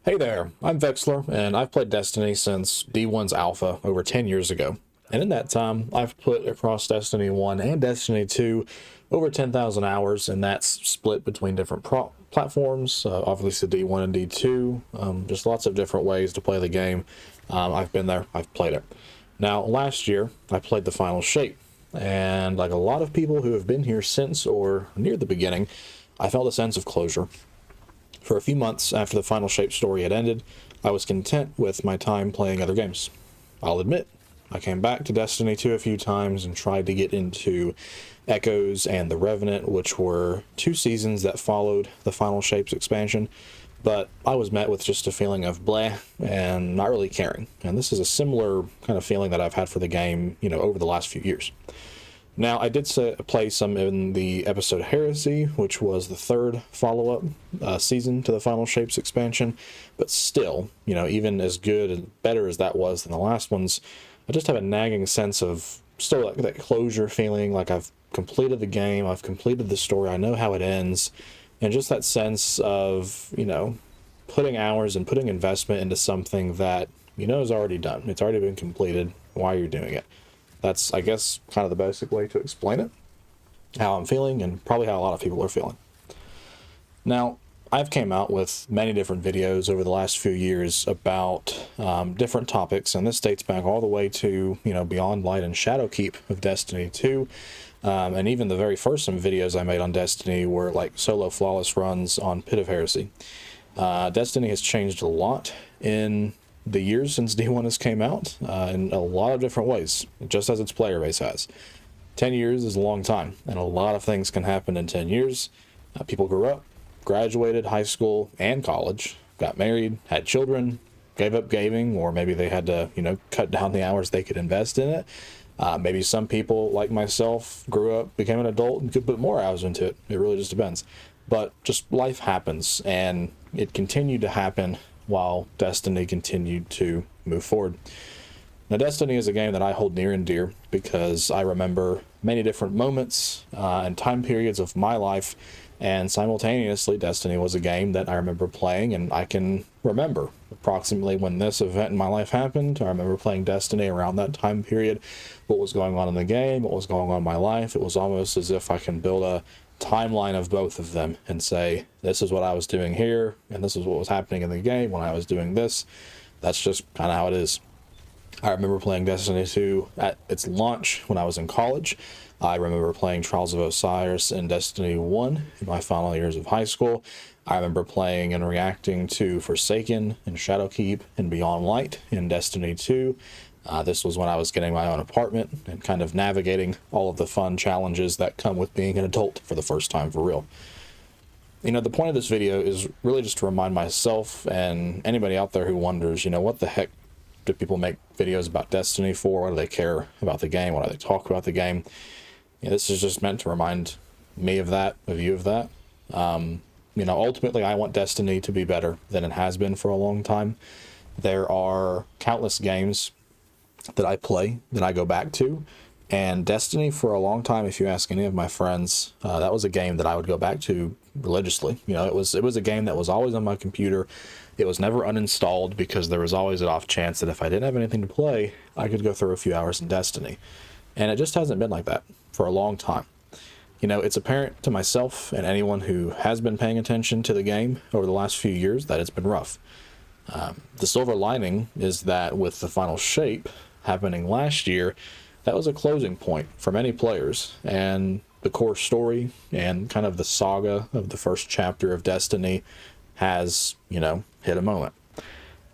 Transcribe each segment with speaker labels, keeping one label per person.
Speaker 1: Hey there, I'm Vexler, and I've played Destiny since D1's alpha over 10 years ago. And in that time, I've put across Destiny 1 and Destiny 2 over 10,000 hours, and that's split between different platforms, obviously D1 and D2, just lots of different ways to play the game. I've been there, I've played it. Now, last year, I played the final shape, and like a lot of people who have been here since or near the beginning, I felt a sense of closure. For a few months after the Final Shape story had ended, I was content with my time playing other games. I'll admit, I came back to Destiny 2 a few times and tried to get into Echoes and The Revenant, which were two seasons that followed the Final Shapes expansion, but I was met with just a feeling of bleh and not really caring. And this is a similar kind of feeling that I've had for the game, over the last few years. Now, I did play some in the episode Heresy, which was the third follow-up season to the Final Shapes expansion, but still, even as good and better as that was than the last ones, I just have a nagging sense of still like that closure feeling, like I've completed the game, I've completed the story, I know how it ends, and just that sense of, putting hours and putting investment into something that, is already done. It's already been completed. Why are you doing it? That's, I guess, kind of the basic way to explain it, how I'm feeling, and probably how a lot of people are feeling. Now, I've came out with many different videos over the last few years about different topics, and this dates back all the way to, Beyond Light and Shadowkeep of Destiny 2, and even the very first some videos I made on Destiny were like solo flawless runs on Pit of Heresy. Destiny has changed a lot in the years since D1 has came out in a lot of different ways, just as its player base has. 10 years is a long time, and a lot of things can happen in 10 years. People grew up, graduated high school and college, got married, had children, gave up gaming, or maybe they had to, cut down the hours they could invest in it. Maybe some people, like myself, grew up, became an adult, and could put more hours into it. It really just depends. But just life happens, and it continued to happen while Destiny continued to move forward. Now, Destiny is a game that I hold near and dear because I remember many different moments and time periods of my life, and simultaneously, Destiny was a game that I remember playing, and I can remember approximately when this event in my life happened. I remember playing Destiny around that time period, what was going on in the game, what was going on in my life. It was almost as if I can build a timeline of both of them and say, this is what I was doing here, and this is what was happening in the game when I was doing this. That's just kind of how it is. I remember playing Destiny 2 at its launch when I was in college. I remember playing Trials of Osiris and Destiny 1 in my final years of high school. I remember playing and reacting to Forsaken and Shadowkeep and Beyond Light in Destiny 2. This was when I was getting my own apartment and kind of navigating all of the fun challenges that come with being an adult for the first time for real. The point of this video is really just to remind myself and anybody out there who wonders, what the heck do people make videos about Destiny for? What do they care about the game? Why do they talk about the game? This is just meant to remind me of that, of you of that. Ultimately, I want Destiny to be better than it has been for a long time. There are countless games that I play, that I go back to, and Destiny for a long time, if you ask any of my friends, that was a game that I would go back to religiously. It was a game that was always on my computer. It was never uninstalled because there was always an off chance that if I didn't have anything to play, I could go through a few hours in Destiny. And it just hasn't been like that for a long time. It's apparent to myself and anyone who has been paying attention to the game over the last few years that it's been rough. The silver lining is that with the final shape happening last year, that was a closing point for many players, and the core story and kind of the saga of the first chapter of Destiny has, hit a moment.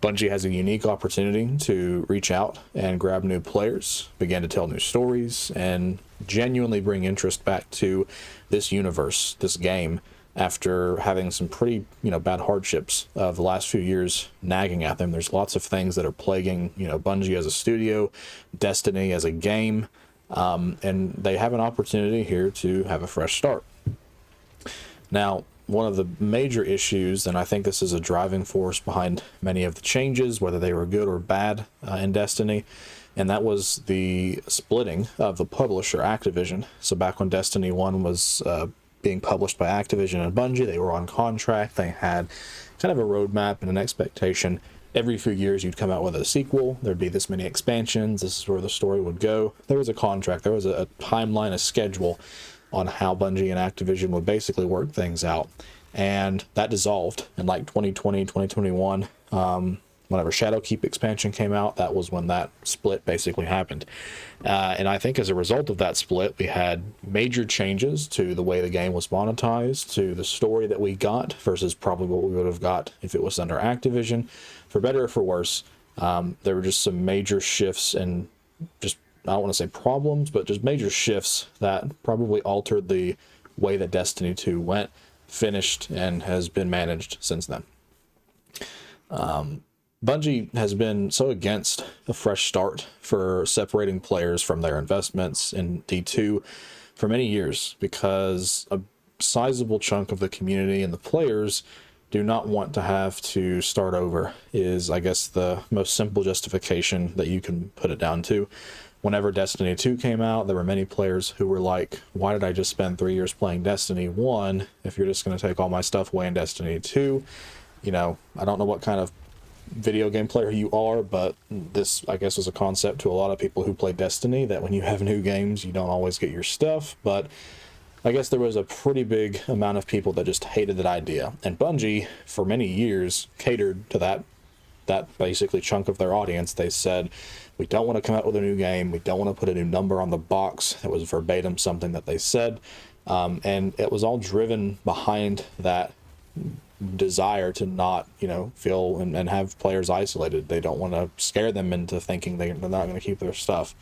Speaker 1: Bungie has a unique opportunity to reach out and grab new players, begin to tell new stories, and genuinely bring interest back to this universe, this game, after having some pretty, bad hardships of the last few years nagging at them. There's lots of things that are plaguing, Bungie as a studio, Destiny as a game, and they have an opportunity here to have a fresh start. Now, one of the major issues, and I think this is a driving force behind many of the changes, whether they were good or bad in Destiny, and that was the splitting of the publisher, Activision. So back when Destiny 1 was being published by Activision and Bungie, they were on contract, they had kind of a roadmap and an expectation. Every few years you'd come out with a sequel. There'd be this many expansions. This is where the story would go. There was a contract. There was a timeline, a schedule on how Bungie and Activision would basically work things out. And that dissolved in like 2020, 2021. Whenever Shadowkeep expansion came out, that was when that split basically happened. And I think as a result of that split, we had major changes to the way the game was monetized, to the story that we got versus probably what we would have got if it was under Activision. For better or for worse, there were just some major shifts and just, I don't want to say problems, but just major shifts that probably altered the way that Destiny 2 went, finished, and has been managed since then. Bungie has been so against a fresh start for separating players from their investments in D2 for many years, because a sizable chunk of the community and the players do not want to have to start over, is, I guess, the most simple justification that you can put it down to. Whenever Destiny 2 came out, there were many players who were like, why did I just spend 3 years playing Destiny 1 if you're just going to take all my stuff away in Destiny 2? You know, I don't know what kind of video game player you are, but this, I guess, was a concept to a lot of people who play Destiny, that when you have new games, you don't always get your stuff. But I guess there was a pretty big amount of people that just hated that idea. And Bungie, for many years, catered to that basically chunk of their audience. They said, we don't want to come out with a new game. We don't want to put a new number on the box. That was verbatim something that they said. And it was all driven behind that desire to not, feel and have players isolated. They don't want to scare them into thinking they're not going to keep their stuff.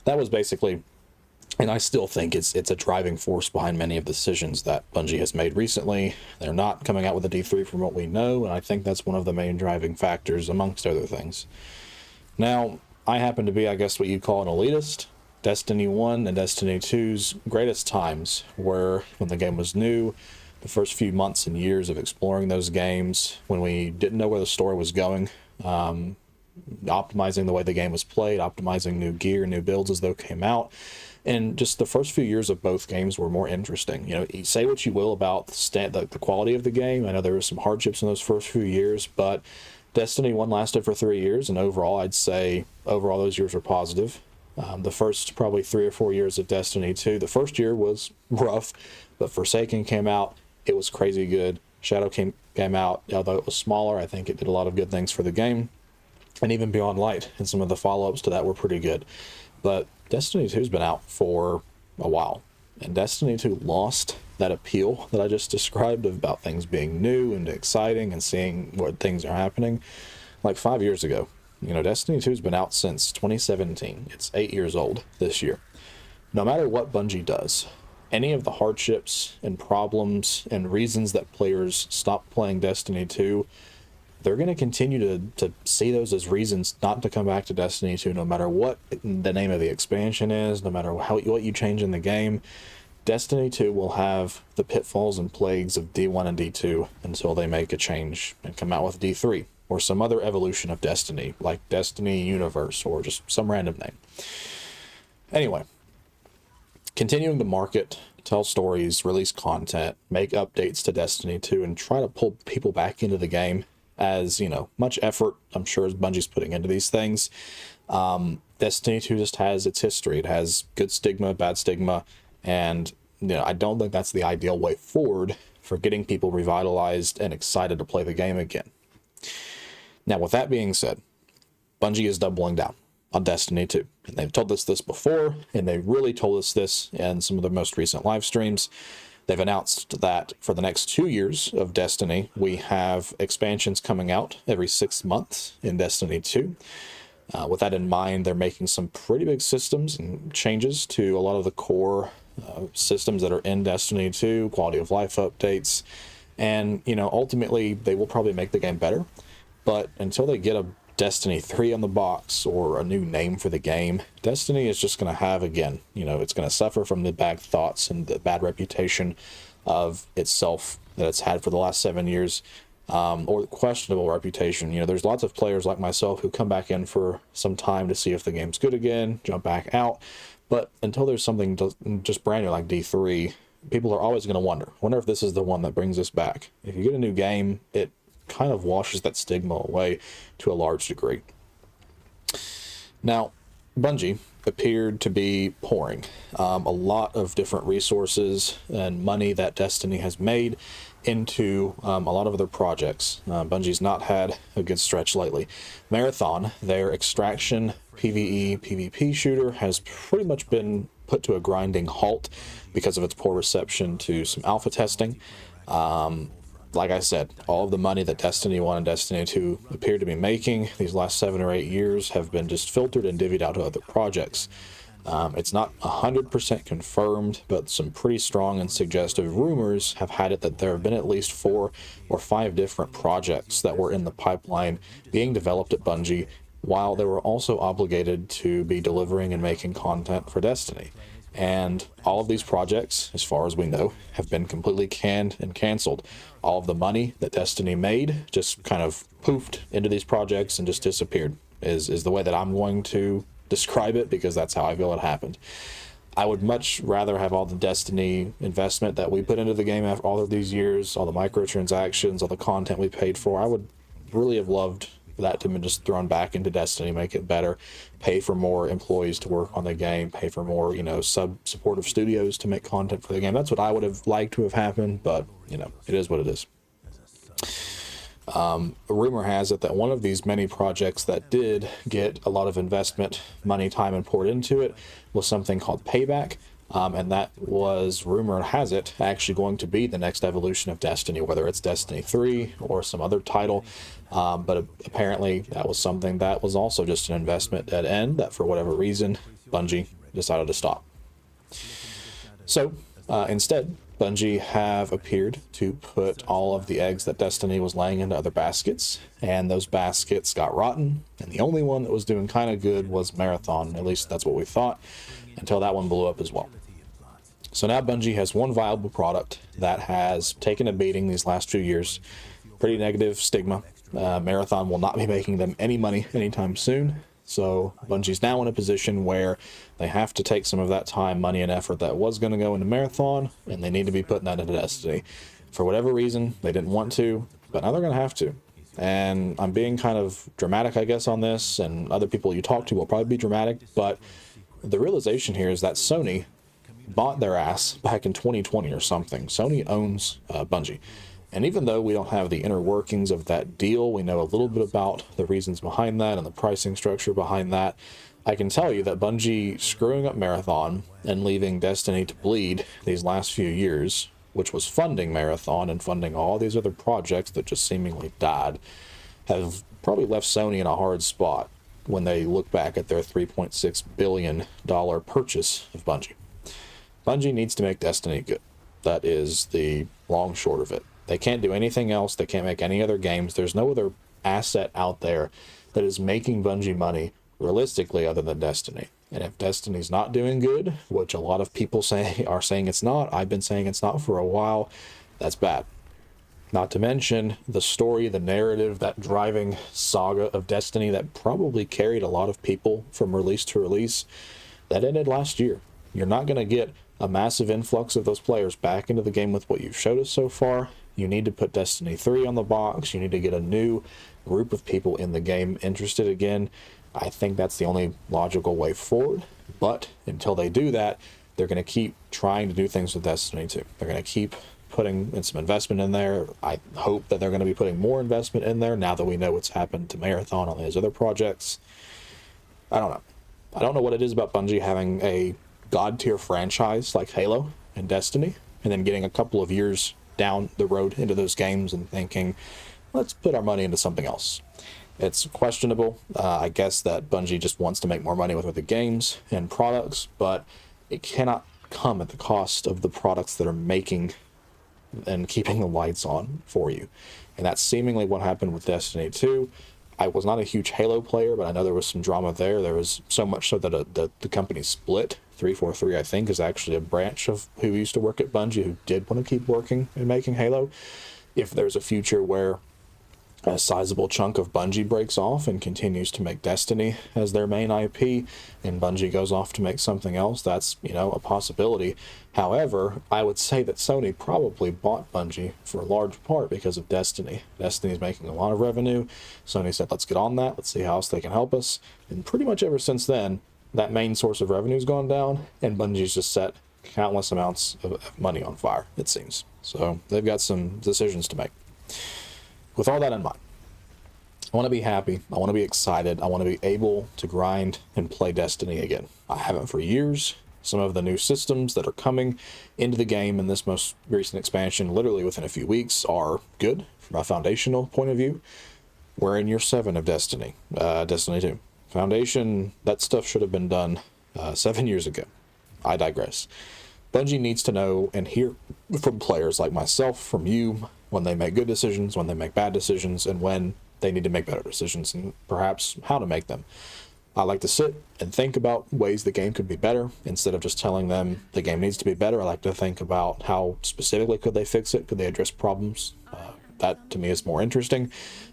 Speaker 1: That was basically, and I still think it's a driving force behind many of the decisions that Bungie has made recently. They're not coming out with a D3 from what we know, and I think that's one of the main driving factors amongst other things. Now, I happen to be, I guess, what you'd call an elitist. Destiny 1 and Destiny 2's greatest times were when the game was new, the first few months and years of exploring those games, when we didn't know where the story was going, optimizing the way the game was played, optimizing new gear, new builds as they came out. And just the first few years of both games were more interesting. You say what you will about the quality of the game. I know there were some hardships in those first few years, but Destiny 1 lasted for 3 years, and overall, I'd say those years were positive. The first probably 3 or 4 years of Destiny 2, the first year was rough, but Forsaken came out. It was crazy good. Shadow came out, although it was smaller. I think it did a lot of good things for the game. And even Beyond Light and some of the follow-ups to that were pretty good. But Destiny 2's been out for a while. And Destiny 2 lost that appeal that I just described about things being new and exciting and seeing what things are happening. Like 5 years ago. Destiny 2's been out since 2017. It's 8 years old this year. No matter what Bungie does, any of the hardships and problems and reasons that players stop playing Destiny 2, they're going to continue to see those as reasons not to come back to Destiny 2, no matter what the name of the expansion is, no matter what you change in the game. Destiny 2 will have the pitfalls and plagues of D1 and D2 until they make a change and come out with D3 or some other evolution of Destiny, like Destiny Universe or just some random name. Anyway, continuing to market, tell stories, release content, make updates to Destiny 2, and try to pull people back into the game, as, much effort, I'm sure, as Bungie's putting into these things. Destiny 2 just has its history. It has good stigma, bad stigma, and, I don't think that's the ideal way forward for getting people revitalized and excited to play the game again. Now, with that being said, Bungie is doubling down on Destiny 2. And they've told us this before, and they really told us this in some of the most recent live streams. They've announced that for the next 2 years of Destiny, we have expansions coming out every 6 months in Destiny 2. With that in mind, they're making some pretty big systems and changes to a lot of the core systems that are in Destiny 2, quality of life updates, and, ultimately, they will probably make the game better. But until they get a Destiny 3 on the box or a new name for the game, Destiny is just going to have, again, it's going to suffer from the bad thoughts and the bad reputation of itself that it's had for the last 7 years, or the questionable reputation. There's lots of players like myself who come back in for some time to see if the game's good again, jump back out. But until there's something just brand new like D3, people are always going to wonder if this is the one that brings us back. If you get a new game, it kind of washes that stigma away to a large degree. Now, Bungie appeared to be pouring a lot of different resources and money that Destiny has made into a lot of other projects. Bungie's not had a good stretch lately. Marathon, their extraction PvE PvP shooter, has pretty much been put to a grinding halt because of its poor reception to some alpha testing. Like I said, all of the money that Destiny 1 and Destiny 2 appeared to be making these last 7 or 8 years have been just filtered and divvied out to other projects. It's not 100% confirmed, but some pretty strong and suggestive rumors have had it that there have been at least 4 or 5 different projects that were in the pipeline being developed at Bungie, while they were also obligated to be delivering and making content for Destiny. And all of these projects, as far as we know, have been completely canned and canceled. All of the money that Destiny made just kind of poofed into these projects and just disappeared, is the way that I'm going to describe it, because that's how I feel it happened. I would much rather have all the Destiny investment that we put into the game after all of these years, all the microtransactions, all the content we paid for. I would really have loved that to be just thrown back into Destiny, make it better, pay for more employees to work on the game, pay for more, supportive studios to make content for the game. That's what I would have liked to have happened, but, it is what it is. A rumor has it that one of these many projects that did get a lot of investment, money, time, and poured into it was something called Payback. And that was, rumor has it, actually going to be the next evolution of Destiny, whether it's Destiny 3 or some other title. But apparently that was something that was also just an investment at end that, for whatever reason, Bungie decided to stop. So instead, Bungie have appeared to put all of the eggs that Destiny was laying into other baskets, and those baskets got rotten, and the only one that was doing kind of good was Marathon. At least that's what we thought, until that one blew up as well. So now Bungie has one viable product that has taken a beating these last few years. Pretty negative stigma. Marathon will not be making them any money anytime soon. So Bungie's now in a position where they have to take some of that time, money, and effort that was going to go into Marathon, and they need to be putting that into Destiny. For whatever reason, they didn't want to, but now they're going to have to. And I'm being kind of dramatic, I guess, on this, and other people you talk to will probably be dramatic, but the realization here is that Sony bought their ass back in 2020 or something. Sony owns Bungie. And even though we don't have the inner workings of that deal, we know a little bit about the reasons behind that and the pricing structure behind that. I can tell you that Bungie screwing up Marathon and leaving Destiny to bleed these last few years, which was funding Marathon and funding all these other projects that just seemingly died, have probably left Sony in a hard spot when they look back at their $3.6 billion purchase of Bungie. Bungie needs to make Destiny good. That is the long short of it. They can't do anything else. They can't make any other games. There's no other asset out there that is making Bungie money realistically other than Destiny. And if Destiny's not doing good, which a lot of people are saying it's not, I've been saying it's not for a while, that's bad. Not to mention the story, the narrative, that driving saga of Destiny that probably carried a lot of people from release to release, that ended last year. You're not going to get a massive influx of those players back into the game with what you've showed us so far. You need to put Destiny 3 on the box. You need to get a new group of people in the game interested again. I think that's the only logical way forward. But until they do that, they're going to keep trying to do things with Destiny 2. They're going to keep putting in some investment in there. I hope that they're going to be putting more investment in there now that we know what's happened to Marathon on these other projects. I don't know. I don't know what it is about Bungie having a god-tier franchise like Halo and Destiny, and then getting a couple of years down the road into those games and thinking, let's put our money into something else. It's questionable. I guess that Bungie just wants to make more money with the games and products, but it cannot come at the cost of the products that are making and keeping the lights on for you. And that's seemingly what happened with Destiny 2. I was not a huge Halo player, but I know there was some drama there. There was so much so that the company split. 343, I think, is actually a branch of who used to work at Bungie who did want to keep working and making Halo. If there's a future where a sizable chunk of Bungie breaks off and continues to make Destiny as their main IP, and Bungie goes off to make something else, that's, a possibility. However, I would say that Sony probably bought Bungie for a large part because of Destiny. Destiny's making a lot of revenue. Sony said, let's get on that, let's see how else they can help us. And pretty much ever since then, that main source of revenue's gone down, and Bungie's just set countless amounts of money on fire, it seems. So they've got some decisions to make. With all that in mind, I want to be happy, I want to be excited, I want to be able to grind and play Destiny again. I haven't for years. Some of the new systems that are coming into the game in this most recent expansion, literally within a few weeks, are good from a foundational point of view. We're in year 7 of Destiny, Destiny 2. Foundation, that stuff should have been done 7 years ago. I digress. Bungie needs to know and hear from players like myself, from you, when they make good decisions, when they make bad decisions, and when they need to make better decisions, and perhaps how to make them. I like to sit and think about ways the game could be better instead of just telling them the game needs to be better. I like to think about how specifically could they fix it, could they address problems. That to me is more interesting.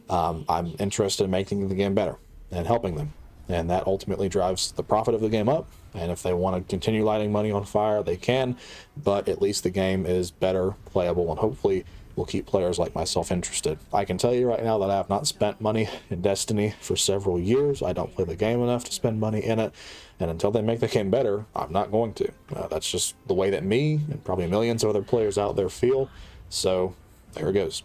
Speaker 1: I'm interested in making the game better and helping them, and that ultimately drives the profit of the game up. And if they want to continue lighting money on fire, they can, but at least the game is better playable, and hopefully will keep players like myself interested. I can tell you right now that I have not spent money in Destiny for several years. I don't play the game enough to spend money in it, and until they make the game better, I'm not going to. That's just the way that me and probably millions of other players out there feel, so there it goes.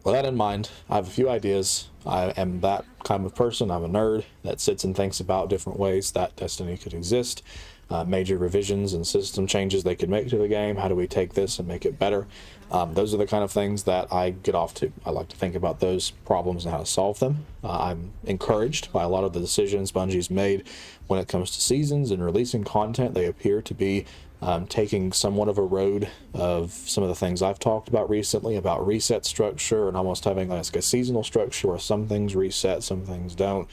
Speaker 1: With that in mind, I have a few ideas. I am that kind of person. I'm a nerd that sits and thinks about different ways that Destiny could exist. Major revisions and system changes they could make to the game. How do we take this and make it better? Those are the kind of things that I get off to. I like to think about those problems and how to solve them. I'm encouraged by a lot of the decisions Bungie's made when it comes to seasons and releasing content. They appear to be taking somewhat of a road of some of the things I've talked about recently, about reset structure and almost having like a seasonal structure where some things reset, some things don't.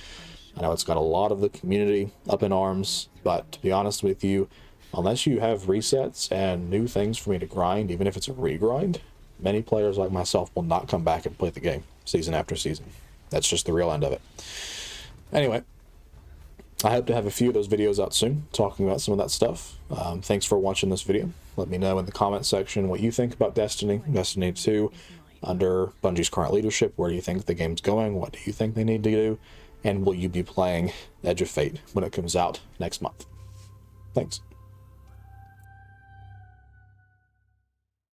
Speaker 1: I know it's got a lot of the community up in arms, but to be honest with you, unless you have resets and new things for me to grind, even if it's a regrind, many players like myself will not come back and play the game season after season. That's just the real end of it. Anyway, I hope to have a few of those videos out soon, talking about some of that stuff. Thanks for watching this video. Let me know in the comment section what you think about Destiny 2, under Bungie's current leadership. Where do you think the game's going? What do you think they need to do? And will you be playing Edge of Fate when it comes out next month? Thanks.